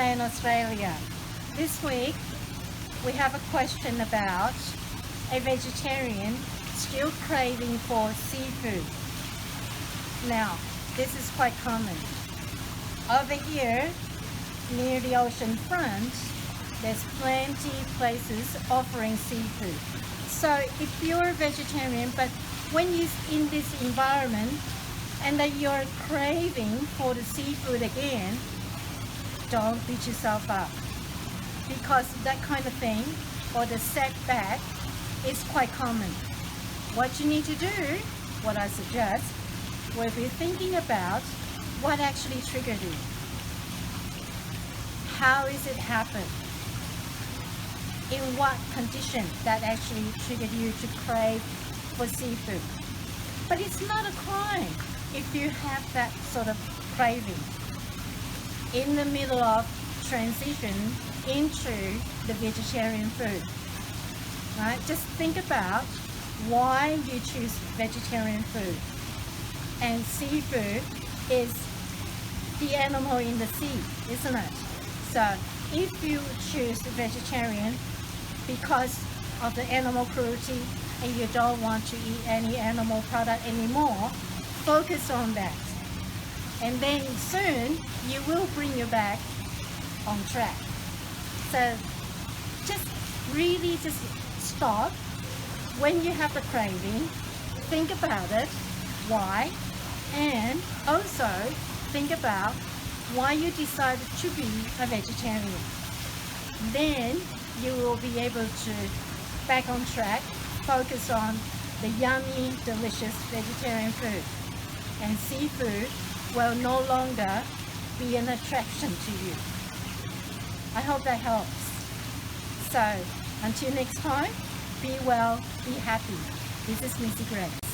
Queensland, Australia. This week we have a question about a vegetarian still craving for seafood. Now, this is quite common. Over here, near the ocean front, there's plenty places offering seafood. So if you're a vegetarian, but when you're in this environment and that you're craving for the seafood again, don't beat yourself up, because that kind of thing, or the setback, is quite common. What you need to do, what I suggest, will be thinking about what actually triggered it. How is it happen? In what condition that actually triggered you to crave for seafood? But it's not a crime if you have that sort of craving in the middle of transition into the vegetarian food, right? Just think about why you choose vegetarian food. And seafood is the animal in the sea, isn't it? So if you choose vegetarian because of the animal cruelty and you don't want to eat any animal product anymore, focus on that. And then soon you will bring you back on track. So just really just stop when you have the craving, think about it, why, and also think about why you decided to be a vegetarian. Then you will be able to back on track, focus on the yummy, delicious vegetarian food, and seafood will no longer be an attraction to you. I hope that helps. So until next time, be well, be happy. This is Missey Grace.